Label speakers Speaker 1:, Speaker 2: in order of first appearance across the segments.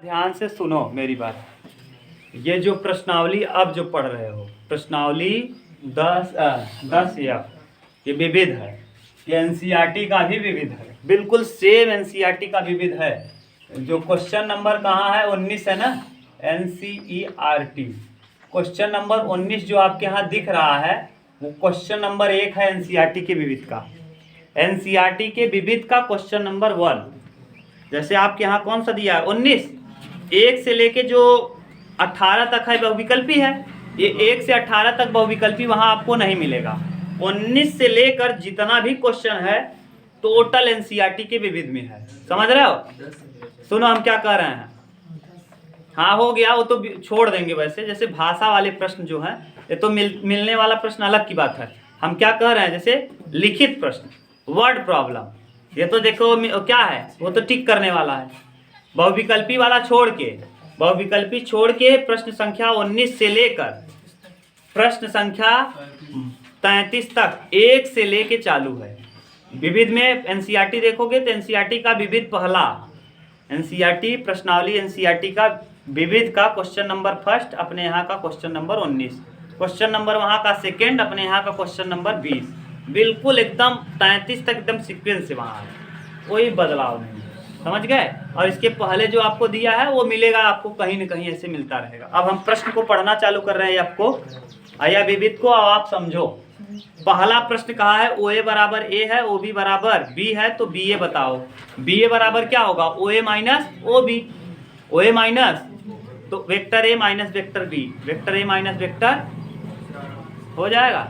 Speaker 1: ध्यान से सुनो मेरी बात। ये जो प्रश्नावली अब जो पढ़ रहे हो, प्रश्नावली 10 या ये विविध है, ये एनसीईआरटी का भी विविध है, बिल्कुल सेम एनसीईआरटी का विविध है। जो क्वेश्चन नंबर कहाँ है, 19 है ना, एनसीईआरटी क्वेश्चन नंबर 19 जो आपके यहाँ दिख रहा है वो क्वेश्चन नंबर 1 है एनसीईआरटी के विविध का। एनसीईआरटी के विविध का क्वेश्चन नंबर 1, जैसे आपके यहाँ कौन सा दिया है 19, 1 से लेके जो 18 तक है बहुविकल्पी है। ये 1 से 18 तक बहुविकल्पी वहाँ आपको नहीं मिलेगा। 19 से लेकर जितना भी क्वेश्चन है टोटल एनसीईआरटी के विविध में है। समझ रहे हो? सुनो हम क्या कह रहे हैं। हाँ हो गया, वो तो छोड़ देंगे। वैसे जैसे भाषा वाले प्रश्न जो हैं ये तो मिलने वाला प्रश्न अलग की बात है। हम क्या कह रहे हैं, जैसे लिखित प्रश्न, वर्ड प्रॉब्लम, ये तो देखो क्या है, वो तो टिक करने वाला है। बहुविकल्पी वाला छोड़ के, बहुविकल्पी छोड़ के प्रश्न संख्या 19 से लेकर प्रश्न संख्या 33 तक 1 से लेके चालू है। विविध में एनसीईआरटी देखोगे तो एनसीईआरटी का विविध पहला, एनसीईआरटी प्रश्नावली एनसीईआरटी का विविध का क्वेश्चन नंबर फर्स्ट, अपने यहाँ का क्वेश्चन नंबर 19, क्वेश्चन नंबर वहाँ का सेकेंड, अपने यहाँ का क्वेश्चन नंबर 20, बिल्कुल एकदम 33 तक एकदम सीक्वेंस से वहाँ है, कोई बदलाव नहीं। समझ गए? और इसके पहले जो आपको दिया है वो मिलेगा आपको कहीं न कहीं, ऐसे मिलता रहेगा। अब हम प्रश्न को पढ़ना चालू कर रहे हैं आपको, आया विविध को। अब आप समझो, पहला प्रश्न कहा है ओ ए बराबर ए है, ओ बी बराबर बी है, तो बी ए बताओ। बी ए बराबर क्या होगा, O A minus O B, O A minus तो vector A minus vector B, vector A minus vector हो जाएगा।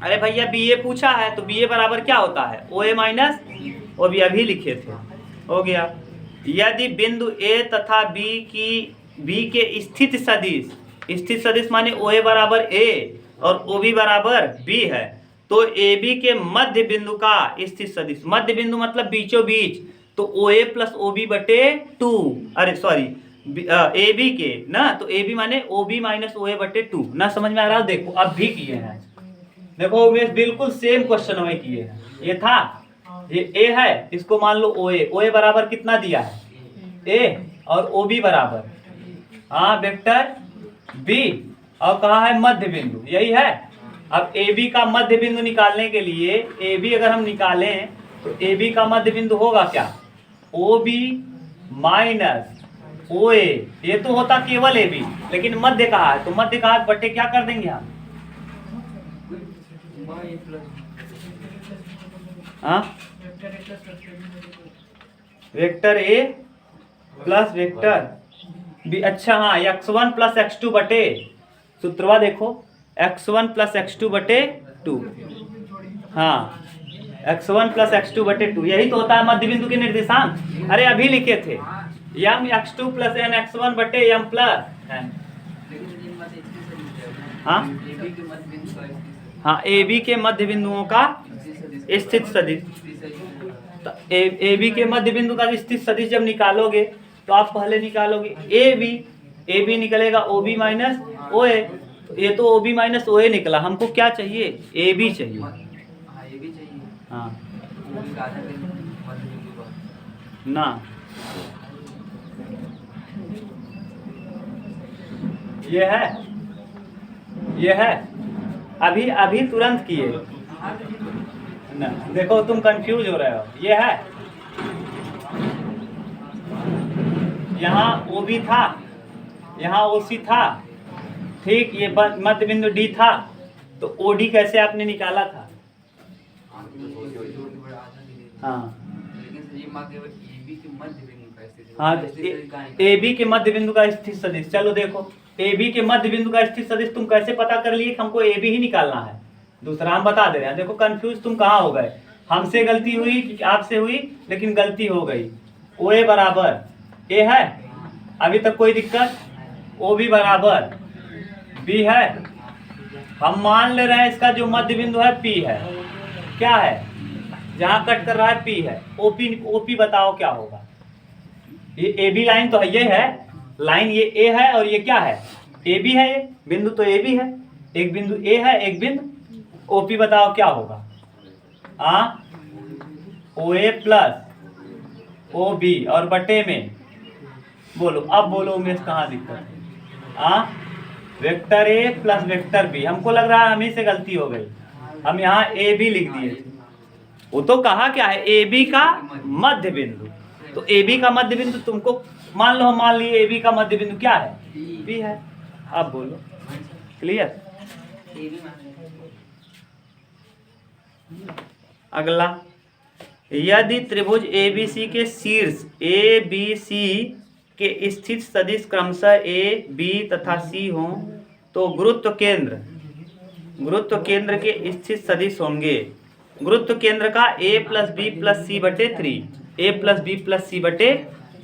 Speaker 1: अरे भैया बी ए पूछा है तो बी ए बराबर क्या होता है, ओ ए माइनस ओ बी, अभी लिखे थे, हो गया। यदि बिंदु ए तथा बी के स्थित सदिश, स्थित सदिश माने ओ ए बराबर ए और ओ बी बराबर बी है, तो ए बी के मध्य बिंदु का स्थित सदिश, मध्य बिंदु मतलब बीचों बीच, तो ओ ए प्लस ओ बी बटे 2, अरे सॉरी ए बी के ना, तो ए बी माने ओ बी माइनस ओ ए बटे 2 ना। समझ में आ रहा हो? देखो अब भी किए हैं, देखो बिल्कुल सेम क्वेश्चन हमें किए हैं। ये था, ये ए है, इसको मान लो ओ ए बराबर कितना दिया है ए, और ओ बी बराबर हाँ वेक्टर बी, और कहा है मध्य बिंदु, यही है। अब ए बी का मध्य बिंदु निकालने के लिए, ए बी अगर हम निकालें तो ए बी का मध्य बिंदु होगा क्या, ओ बी माइनस ओ ए, ये तो होता केवल ए बी, लेकिन मध्य कहा है तो मध्य कहा बटे क्या कर देंगे हम, हाँ vector A plus vector B. अच्छा हाँ, x1 प्लस x2 बटे, सूत्रवा देखो, x1 प्लस x2 बटे 2, हाँ x1 प्लस x2 बटे 2, यही तो होता है मध्य बिंदु के निर्देशांक। अरे अभी लिखे थे यम x2 प्लस एन x1 बटे यम प्लस एन, हाँ ए बी के मध्य बिंदुओं का स्थित सदिश, तो ए बी के मध्य बिंदु का स्थित सदिश जब निकालोगे तो आप पहले निकालोगे ए बी निकलेगा ओ बी माइनस ओ ए, ये तो ओ बी माइनस ओ ए निकला, हमको क्या चाहिए, ए बी चाहिए। हाँ ना, ये है अभी अभी तुरंत किए ना, देखो तुम कंफ्यूज हो रहे हो। ये है, यहाँ ओ बी था, यहाँ ओ सी था, ठीक, ये मध्य बिंदु डी था, तो ओ डी कैसे आपने निकाला था, हाँ हाँ ए बी के मध्य बिंदु का स्थित सदिश। चलो देखो ए बी के मध्य बिंदु का स्थित सदिश तुम कैसे पता कर लिए, हमको ए बी ही निकालना है, दूसरा हम बता दे रहे हैं। देखो कंफ्यूज तुम कहाँ हो गए, हमसे गलती हुई कि आपसे हुई, लेकिन गलती हो गई। ओ ए बराबर ए है, अभी तक कोई दिक्कत, ओ बी बराबर बी है, हम मान ले रहे हैं इसका जो मध्य बिंदु है पी है, क्या है जहाँ कट कर रहा है पी है, ओपी बताओ क्या होगा। ये ए बी लाइन तो है, ये है लाइन, ये ए है और ये क्या है ए बी है, ये बिंदु तो ए बी है, एक बिंदु ए है एक बिंदु ओपी, बताओ क्या होगा, ओ ए प्लस ओ बी और बटे में बोलो, अब बोलो उमेश कहाँ दिक्कत है? हाँ, vector A plus vector B, हमको लग रहा है हमें से गलती हो गई, हम यहाँ ए बी लिख दिए थे। वो तो कहा क्या है, ए बी का मध्य बिंदु, तो ए बी का मध्य बिंदु तुमको मान लो, हम मान लिए ए बी का मध्य बिंदु क्या है, बी है। अब बोलो, क्लियर? अगला, यदि त्रिभुज ABC के शीर्ष ABC के स्थित सदिश क्रमशः A, B तथा C हों तो गुरुत्व केंद्र के स्थित सदिश होंगे। गुरुत्व केंद्र का A प्लस बी प्लस सी बटे 3, A प्लस बी प्लस सी बटे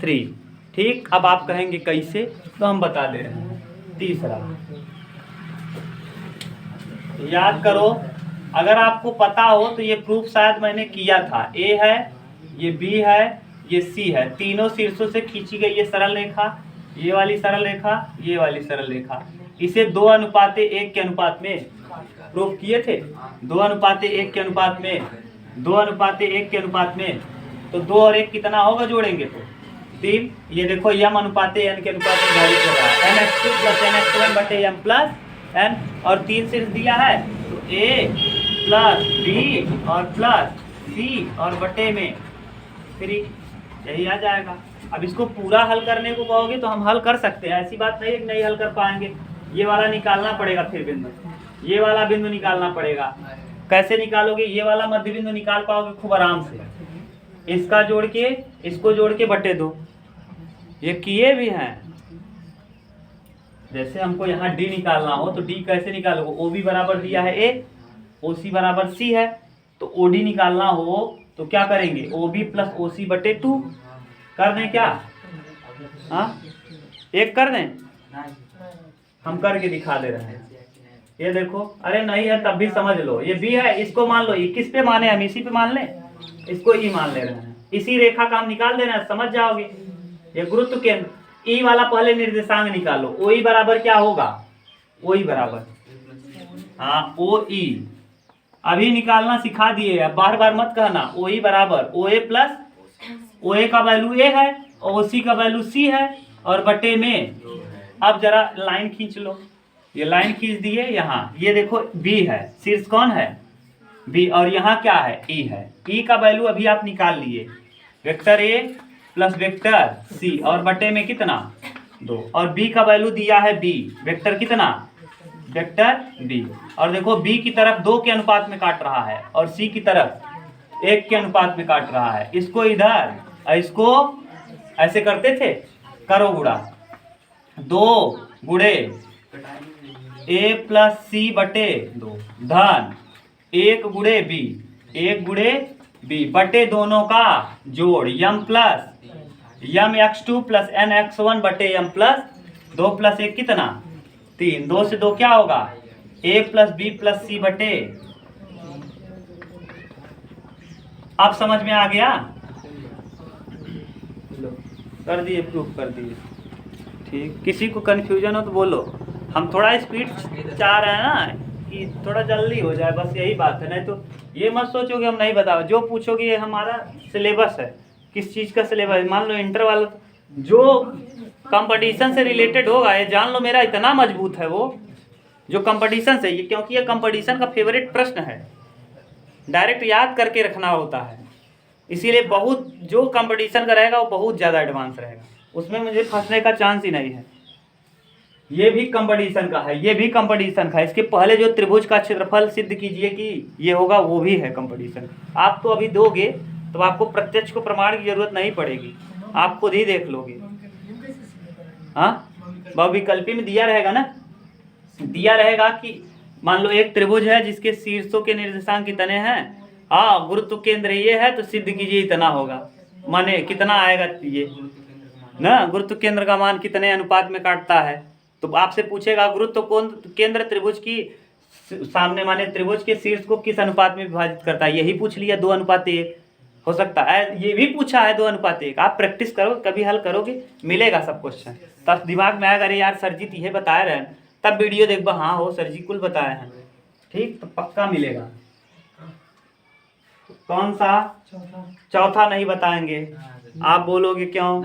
Speaker 1: 3। ठीक, अब आप कहेंगे कैसे, तो हम बता दे रहे हैं। तीसरा, याद करो, अगर आपको पता हो तो ये प्रूफ शायद मैंने किया था। ए है, ये बी है, ये सी है, तीनों शीर्षों से खींची गई ये सरल रेखा, ये वाली सरल रेखा, ये वाली सरल रेखा, इसे 2:1 के अनुपात में प्रूफ किए थे। 2:1 के अनुपात में, 2:1 के अनुपात में, तो 2 और 1 कितना होगा, जोड़ेंगे तो 3। ये देखो m अनुपात n के अनुपात में भारित हो रहा है, nx2 प्लस nx1 बटे m प्लस n, और 3 शीर्ष दिया है तो a प्लस बी और प्लस सी और बटे में 3, यही आ जाएगा। अब इसको पूरा हल करने को कहोगे तो हम हल कर सकते हैं, ऐसी बात नहीं है कि नहीं हल कर पाएंगे। ये वाला निकालना पड़ेगा, फिर बिंदु, ये वाला बिंदु निकालना पड़ेगा। कैसे निकालोगे, ये वाला मध्य बिंदु निकाल पाओगे खूब आराम से, इसका जोड़ के इसको जोड़ के बटे 2, ये किए भी हैं। जैसे हमको यहाँ डी निकालना हो तो डी कैसे निकालोगे, ओ बी बराबर दिया है ए, ओ सी बराबर सी है, तो ओ डी निकालना हो तो क्या करेंगे, ओ बी प्लस ओ सी बटे 2 कर दें क्या? हाँ, एक कर दें, हम करके दिखा दे रहे हैं। ये देखो, अरे नहीं है तब भी समझ लो, ये बी है, इसको मान लो, ये किस पे माने, हम इसी पे मान लें, इसको ई मान ले रहे हैं, इसी रेखा का हम निकाल देना है, समझ जाओगे। ये गुरुत्व केंद्र, ई वाला पहले निर्देशांक निकालो, ओ ई बराबर क्या होगा, ओ ई बराबर, हाँ ओ ई अभी निकालना सिखा दिए, अब बार बार मत कहना। ओ ई बराबर ओ ए प्लस, ओ ए का वैल्यू ए है और ओ सी का वैल्यू सी है, और बटे में, अब जरा लाइन खींच लो, ये लाइन खींच दिए यहाँ, ये देखो बी है, शीर्ष कौन है, बी, और यहाँ क्या है, ई है। ई का वैल्यू अभी आप निकाल लिए, vector A plus vector C और बटे में कितना, 2, और बी का वैल्यू दिया है बी, वेक्टर कितना, वेक्टर बी, और देखो बी की तरफ 2 के अनुपात में काट रहा है और सी की तरफ 1 के अनुपात में काट रहा है। इसको इधर, इसको ऐसे करते थे, करो गुणा, 2 गुणे ए प्लस सी बटे 2 धन 1 गुणे बी, 1 गुणे बी बटे दोनों का जोड़, यम प्लस यम x2 प्लस एन x1 बटे यम प्लस 2 प्लस 1 कितना, 3, 2 से 2 क्या होगा, a प्लस बी प्लस सी बटे। अब समझ में आ गया, कर दिए, प्रूफ कर दिए। ठीक, किसी को कंफ्यूजन हो तो बोलो, हम थोड़ा स्पीड चाह रहे हैं ना कि थोड़ा जल्दी हो जाए, बस यही बात है। नहीं तो ये मत सोचो कि हम नहीं बताओ, जो पूछोगे ये हमारा सिलेबस है। किस चीज़ का सिलेबस, मान लो इंटर वाला, जो कंपटीशन से रिलेटेड होगा, ये जान लो मेरा इतना मजबूत है वो, जो कंपटीशन से, ये क्योंकि ये कंपटीशन का फेवरेट प्रश्न है, डायरेक्ट याद करके रखना होता है, इसीलिए बहुत जो कंपटीशन का रहेगा वो बहुत ज़्यादा एडवांस रहेगा, उसमें मुझे फंसने का चांस ही नहीं है। ये भी कंपटीशन का है, ये भी कंपटीशन का है। इसके पहले जो त्रिभुज का क्षेत्रफल सिद्ध कीजिए कि ये होगा, वो भी है कंपटीशन। आप तो अभी दोगे तो आपको प्रत्यक्ष को प्रमाण की जरूरत नहीं पड़ेगी, आप खुद ही देख लोगे। हाँ, बहुविकल्पी में दिया रहेगा ना, दिया रहेगा कि मान लो एक त्रिभुज है जिसके शीर्षों के निर्देशांक कितने हैं, हाँ गुरुत्व केंद्र ये है तो सिद्ध कीजिए इतना होगा, माने कितना आएगा ये ना, गुरुत्व केंद्र का मान कितने अनुपात में काटता है। तो आपसे पूछेगा गुरुत्व केंद्र त्रिभुज की सामने माने त्रिभुज के शीर्ष को किस अनुपात में विभाजित करता है, यही पूछ लिया, 2:1 हो सकता है, ये भी पूछा है 2:1। आप प्रैक्टिस करो, कभी हल करोगे मिलेगा सब क्वेश्चन, तब दिमाग में आएगा, अरे यार सर जी ये बताए रहे हैं, तब वीडियो देखो, हाँ हो सर जी कुल बताए हैं, ठीक, तो पक्का मिलेगा। कौन सा, चौथा नहीं बताएंगे, आप बोलोगे क्यों,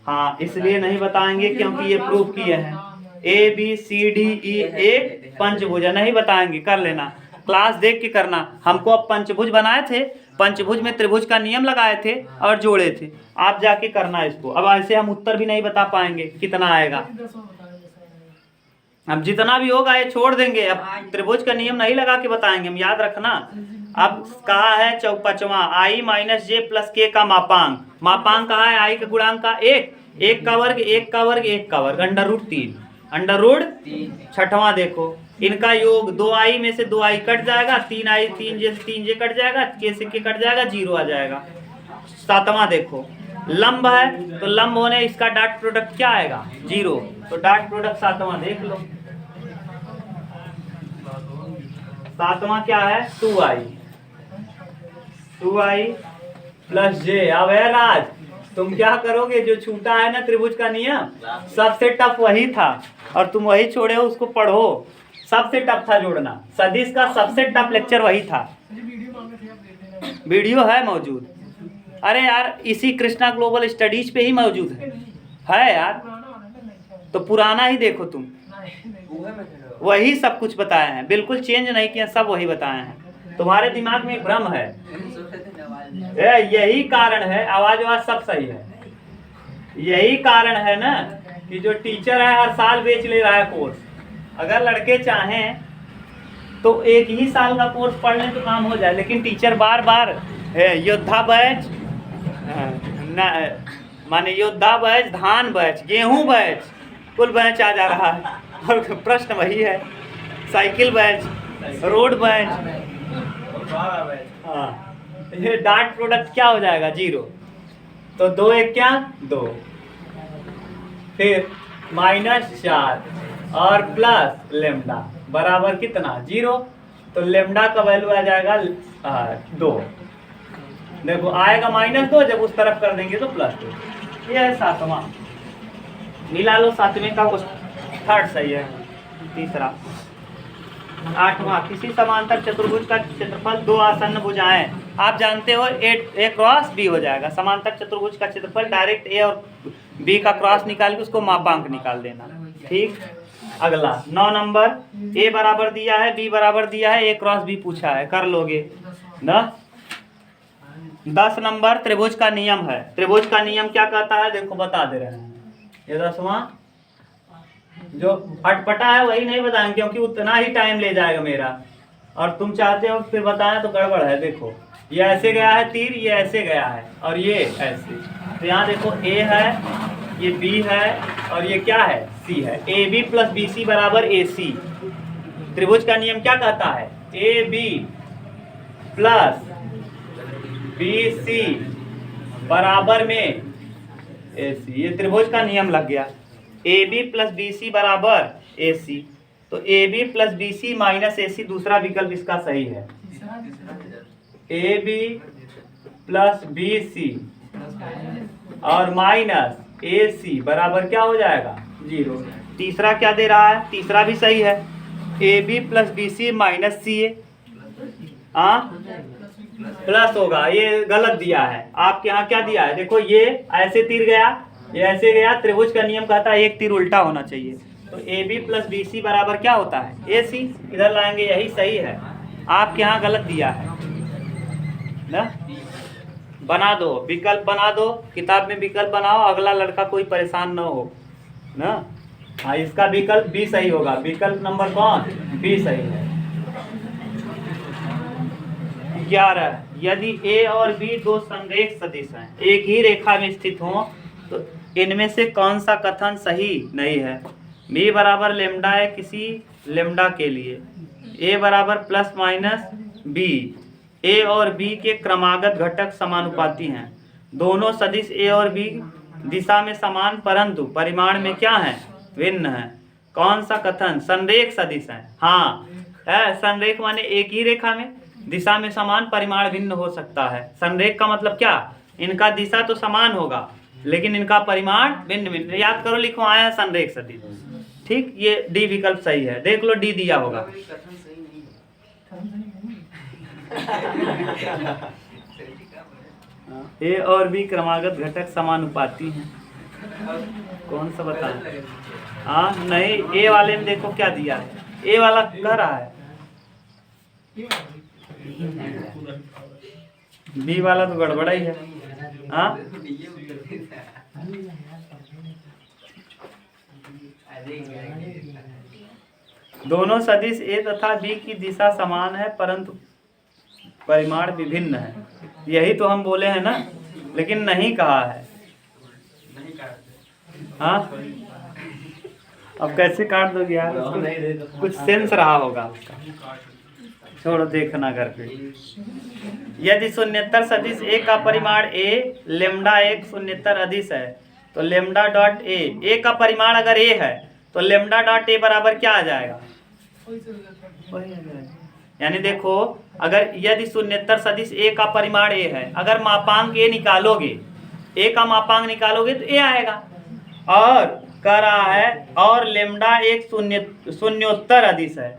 Speaker 1: हाँ, इसलिए नहीं बताएंगे क्योंकि ये प्रूफ किए हैं। ABCDE एक पंचभुज है, नहीं बताएंगे, कर लेना, क्लास देख के करना। हमको अब पंचभुज बनाए थे, पंचभुज में त्रिभुज का नियम लगाए थे और जोड़े थे, आप जाके करना इसको। अब ऐसे हम उत्तर भी नहीं बता पाएंगे कितना आएगा, अब जितना भी होगा ये छोड़ देंगे। अब त्रिभुज का नियम नहीं लगा के बताएंगे हम, याद रखना। अब कहा है 5वां I minus J plus K का मापांक। मापांक कहा है I का गुणांक का 1, 1 का वर्ग 1 का वर्ग 1 का वर्ग √3, √3। 6वां देखो, इनका योग 2I में से 2I कट जाएगा, 3I 3J से 3J कट जाएगा, K से K कट जाएगा, 0 आ जाएगा। 7वां देखो, लंब है तो लंब होने इसका डॉट प्रोडक्ट क्या आएगा, 0, तो डॉट प्रोडक्ट 7वां देख लो। 7वां क्या है, 2I प्लस J। अब है राज, तुम क्या करोगे, जो छूटा है ना त्रिभुज का नियम, सबसे टफ वही था और तुम वही छोड़े हो, उसको पढ़ो। सबसे टफ था जोड़ना, सदिश का सबसे टफ लेक्चर वही था। वीडियो है मौजूद, अरे यार इसी कृष्णा ग्लोबल स्टडीज पे ही मौजूद है यार, तो पुराना ही देखो तुम, वही सब कुछ बताए हैं, बिल्कुल चेंज नहीं किया, सब वही बताए हैं। तुम्हारे दिमाग में एक भ्रम है, यही कारण है, आवाज सब सही है, यही कारण है ना कि जो टीचर है हर साल बेच ले रहा है कोर्स। अगर लड़के चाहें तो एक ही साल का कोर्स पढ़ लें तो काम हो जाए, लेकिन टीचर बार बार योद्धा बैच, माने योद्धा बैच, धान बैच, गेहूं बैच, कुल बैच आ जा रहा है और प्रश्न वही है, साइकिल बैच, रोड बैच। हाँ, ये डॉट प्रोडक्ट क्या हो जाएगा, 0, तो 2 1 क्या 2, फिर -4 और प्लस लेमडा बराबर कितना, 0, तो लेमडा का वैल्यू आ जाएगा 2। देखो आएगा -2, जब उस तरफ कर देंगे तो +2। ये है 7वां, मिला लो 7वें का थर्ड सही है। तीसरा 8वां, किसी समांतर चतुर्भुज का क्षेत्रफल 2 आसन्न भुजाएं। आप जानते हो A क्रॉस B हो जाएगा, समांतर चतुर्भुज का क्षेत्रफल डायरेक्ट A और B का क्रॉस निकाल के उसको मापांक निकाल देना, ठीक। अगला 9 नंबर, A बराबर दिया है, B बराबर दिया है, A क्रॉस B पूछा है, कर लोगे ना। 10 नंबर, त्रिभुज का नियम है। त्रिभुज का नियम क्या कहता है, देखो बता दे रहे हैं। ये 10वां जो अटपटा है वही नहीं बताएंगे क्योंकि उतना ही टाइम ले जाएगा मेरा, और तुम चाहते हो फिर बताएं तो गड़बड़ है। देखो ये ऐसे गया है तीर, ये ऐसे गया है और ये ऐसे, तो यहाँ देखो A है, ये B है और ये क्या है, C है। AB प्लस BC बराबर AC। त्रिभुज का नियम क्या कहता है, AB प्लस BC बराबर में AC। ये त्रिभुज का नियम लग गया, AB प्लस BC बराबर AC, तो AB plus BC minus AC दूसरा विकल्प इसका सही है। AB प्लस BC और माइनस AC बराबर क्या हो जाएगा, 0। तीसरा क्या दे रहा है, तीसरा भी सही है, AB plus BC minus CA, plus होगा, ये गलत दिया है। आपके यहाँ क्या दिया है, देखो ये ऐसे तीर गया, ये ऐसे गया, त्रिभुज का नियम कहता है एक तीर उल्टा होना चाहिए, तो AB प्लस BC बराबर क्या होता है, AC। इधर लाएंगे, यही सही है, आपके यहाँ गलत दिया है ना। बना दो, विकल्प बना दो, किताब में विकल्प बनाओ, अगला लड़का कोई परेशान न हो ना। हाँ, इसका विकल्प B सही होगा, विकल्प नंबर कौन, B सही है। 11, यदि A और B दो संरेख सदिश हैं, एक ही रेखा में स्थित हों, तो इनमें से कौन सा कथन सही नहीं है। B बराबर लेमडा है किसी लेमडा के लिए, A बराबर प्लस माइनस B, A और B के क्रमागत घटक समानुपाती हैं, दोनों सदिश A और B दिशा में समान परंतु परिमाण में क्या है, भिन्न है। कौन सा कथन संरेख सदिश है, हाँ है, संरेख माने एक ही रेखा में दिशा में समान परिमाण भिन्न हो सकता है। संरेख का मतलब क्या, इनका दिशा तो समान होगा लेकिन इनका परिमाण भिन्न भिन्न। याद करो, लिखवाया है संरेख सदिश, ठीक। ये डी विकल्प सही है, देख लो डी दिया होगा। ए और बी क्रमागत घटक समानुपाती हैं, कौन सा बताएं? हाँ नहीं, ए वाले में देखो क्या दिया है, ए वाला कह रहा है, बी वाला तो गड़बड़ा ही है। हाँ दोनों सदिश ए तथा बी की दिशा समान है परंतु परिमाण विभिन्न है, यही तो हम बोले हैं ना, लेकिन नहीं कहा है। हाँ अब कैसे काट दोगे यार, कुछ सेंस रहा होगा उसका, छोड़ो देखना घर पे। यदि शून्येतर सदिश ए का परिमाण ए, लेमडा एक शून्येतर अदिश है, तो लेमडा डॉट ए का परिमाण अगर ए है तो लेमडा डॉट ए बराबर क्या आ जाएगा? यानी देखो, अगर यदि शून्येतर सदिश ए का परिमाण ए है, अगर मापांक ए निकालोगे, ए का मापांक निकालोगे तो ए आएगा। और कह रहा है और लेमडा एक शून्योत्तर अदिश है,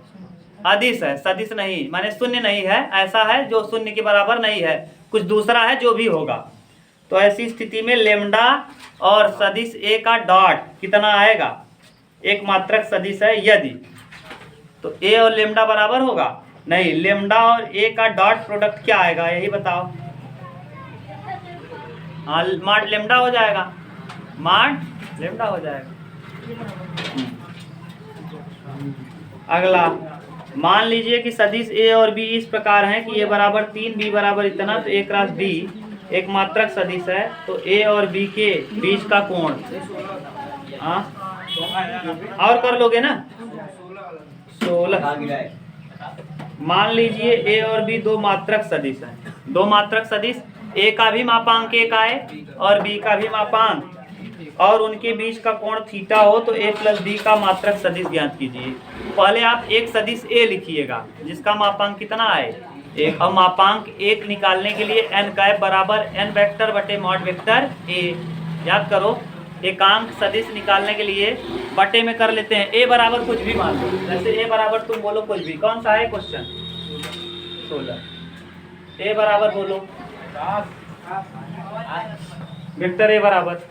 Speaker 1: अदिश है, सदिश नहीं, माने शून्य नहीं है, ऐसा है जो शून्य के बराबर नहीं है, कुछ दूसरा है जो भी होगा। तो ऐसी स्थिति में लेमडा और सदिश ए का डॉट कितना आएगा? एक मात्रक सदिश है यदि, तो ए और लेमडा बराबर होगा नहीं, लेमडा और ए का डॉट प्रोडक्ट क्या आएगा यही बताओ। हाँ माड लेमडा हो जाएगा, माड लेमडा हो जाएगा। अगला, मान लीजिए कि सदिश ए और बी इस प्रकार हैं कि ए बराबर 3, बी बराबर इतना, तो ए क्रॉस बी एक मात्रक सदिश है, तो ए और बी के बीच का कोण, हाँ और कर लोगे ना, 16। मान लीजिए ए और बी दो मात्रक सदिश हैं, दो मात्रक सदिश, ए का भी मापांक एक आए और बी का भी मापांक, और उनके बीच का कोण थीटा हो, तो ए प्लस बी का मात्रक सदिश ज्ञात कीजिए। पहले आप एक सदिश ए लिखिएगा जिसका मापांक कितना आए एक, और मापांक एक निकालने के लिए एन कैप बराबर एन वेक्टर बटे मॉड वेक्टर ए। याद करो, एकांक सदिश निकालने के लिए बटे में कर लेते हैं, ए बराबर कुछ भी मान लो, जैसे ए बराबर तुम बोलो कुछ भी, कौन सा है क्वेश्चन 16, ए बराबर बोलो, वेक्टर ए बराबर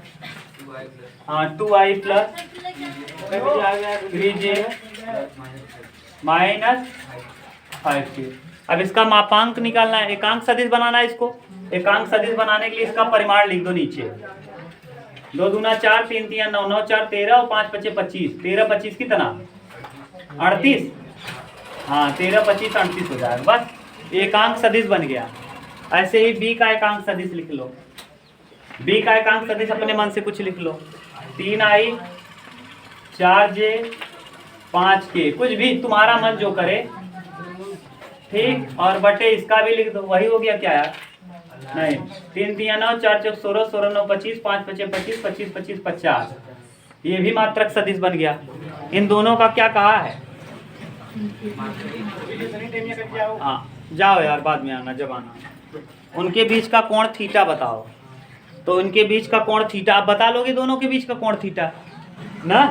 Speaker 1: हाँ 2i plus 3j minus 5k। अब इसका मापांक निकालना है, एकांक सदिश बनाना है इसको, एकांक सदिश बनाने के लिए इसका परिमाण लिख दो नीचे, 2 दूना 4, 3 3 9, 9 4 13 और 5 5 25, 13 25 कितना 38, हाँ 13 25 38 हो जाएगा, बस एकांक सदिश बन गया। ऐसे ही बी का एकांक सदिश लिख लो, बी का एकांक सदिश अपने मन से कुछ लिख लो, 3i 4j 5k, कुछ भी तुम्हारा मन जो करे, ठीक, और बटे इसका भी लिख दो, वही हो गया क्या यार, नहीं 3 3 9, 4 4 16, 16 9 25, 5 5 25, 25 25 50, ये भी मात्रक सदिश बन गया। इन दोनों का क्या कहा है, हाँ जाओ यार बाद में आना जब आना, उनके बीच का कोण थीटा बताओ, तो इनके बीच का कोण थीटा आप बता लोगे, दोनों के बीच का कोण थीटा ना,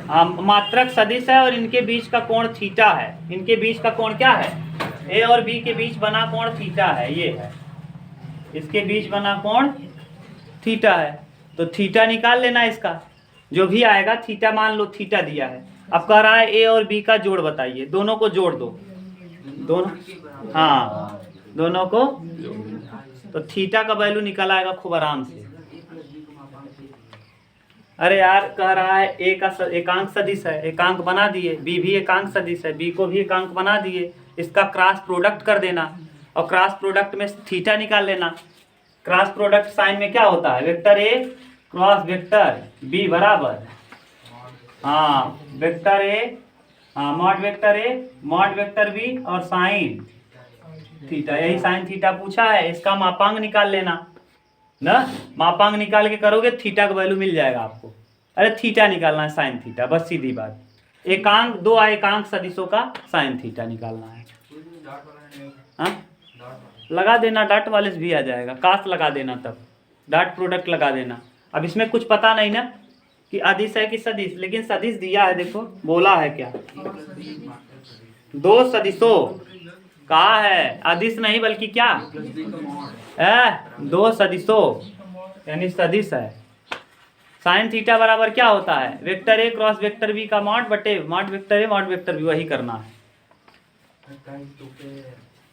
Speaker 1: हाँ मात्रक सदिश है और इनके बीच का कोण थीटा है, इनके बीच का कोण क्या है, ए और बी के बीच बना कोण थीटा है, ये है इसके बीच बना कोण थीटा है, तो थीटा निकाल लेना इसका, जो भी आएगा थीटा मान लो, थीटा दिया है। अब कह रहा है ए और बी का जोड़ बताइए, दोनों को जोड़ दो, दोनों, हाँ दोनों को, तो थीटा का वैल्यू निकल आएगा खूब आराम से। अरे यार कह रहा है ए का एकांक सदिश है, एकांक बना दिए, बी भी एकांक सदिश है, बी को भी एकांक बना दिए, इसका क्रॉस प्रोडक्ट कर देना, और क्रॉस प्रोडक्ट में थीटा निकाल लेना। क्रॉस प्रोडक्ट साइन में क्या होता है, vector A cross vector B बराबर, हाँ वेक्टर ए, हाँ मॉड वेक्टर बी और साइन थीटा, यही साइन थीटा पूछा है, इसका मापांक निकाल लेना ना, मापांक निकाल के करोगे थीटा का वैल्यू मिल जाएगा आपको। अरे थीटा निकालना है साइन थीटा, बस सीधी बात, एकांक दो एकांक सदिशों का साइन थीटा निकालना है। हाँ लगा देना, डॉट वाले से भी आ जाएगा, कास्ट लगा देना, तब डॉट प्रोडक्ट लगा देना। अब इसमें कुछ पता नहीं ना कि अदिश है कि सदिश, लेकिन सदिश दिया है, देखो बोला है क्या, दो सदिशों कहा है, अदिश नहीं बल्कि क्या है, दो सदिशों यानी सदिश है, साइन थीटा बराबर क्या होता है, vector A cross vector B का मॉड बटे mod vector A mod vector B, वही करना है।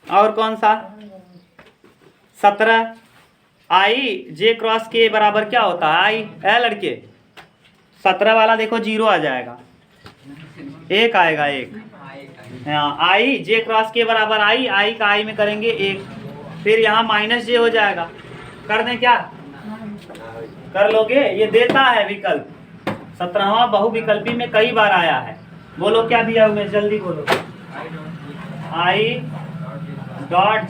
Speaker 1: और कौन सा 17 आई जे क्रॉस के बराबर क्या होता है, आई है लड़के, 17 वाला देखो 0 आ जाएगा, 1 आएगा 1। हाँ आई जे क्रॉस के बराबर आई, आई का आई में करेंगे 1, फिर यहाँ माइनस जे हो जाएगा, कर दें क्या, कर लोगे, ये देता है विकल्प, 17वां बहुविकल्पी में कई बार आया है। बोलो क्या दिया हुआ, जल्दी बोलो, आई डॉट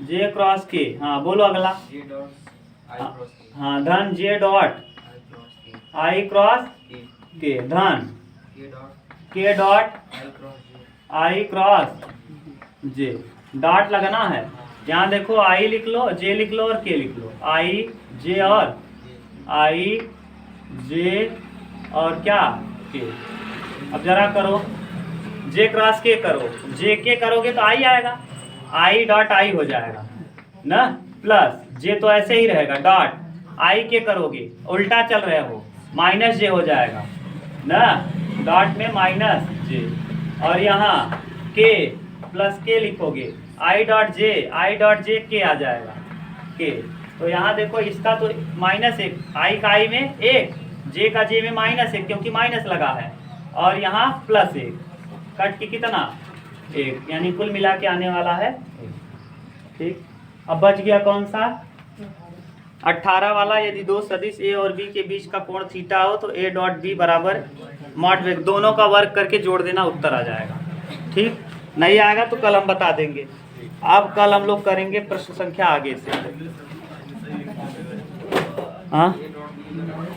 Speaker 1: जे क्रॉस के, हाँ बोलो अगला, हाँ धन जे डॉट आई क्रॉस के, धन के dot I cross J, dot लगना है, यहाँ देखो आई लिख लो, जे लिख लो और के लिख लो, आई जे और आई जे और क्या के। अब जरा करो, जे क्रॉस के करो, जे के करोगे तो आई आएगा, आई डॉट आई हो जाएगा ना, प्लस जे तो ऐसे ही रहेगा, डॉट आई के करोगे उल्टा चल रहे हो, माइनस जे हो जाएगा ना, डॉट में माइनस जे, और यहाँ के प्लस के लिखोगे, आई डॉट जे के आ जाएगा के। तो यहाँ देखो इसका तो -1, आई का आई में 1, जे का जे में -1 क्योंकि माइनस लगा है, और यहाँ +1, कट के कितना 1, यानी कुल मिला के आने वाला है 1। ठीक, अब बच गया कौन सा 18 वाला, यदि दो सदिश ए और बी के बीच का कोण थीटा हो तो ए डॉट बी बराबर मॉड वेक्टर, दोनों का वर्क करके जोड़ देना, उत्तर आ जाएगा। ठीक, नहीं आएगा तो कल हम बता देंगे। अब कल हम लोग करेंगे प्रश्न संख्या आगे से। हाँ